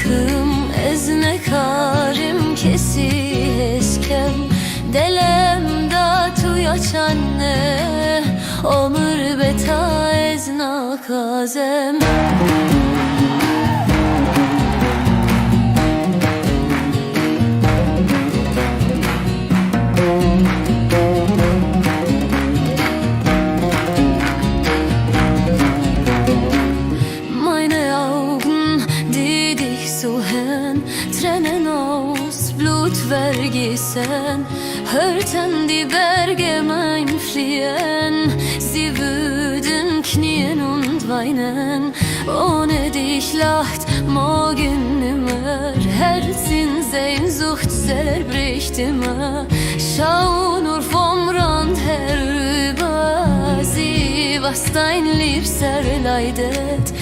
Akım ezne karim kesi eskem Delem da tu yaşanne Omur beta ezna kazem Trennen aus Blutvergießen hörten die Berge mein Flehen. Sie würden knien und weinen, ohne dich lacht morgen nimmer. Herzensehnsucht zerbricht immer, schau nur vom Rand herüber. Sieh, was dein Liebster leidet.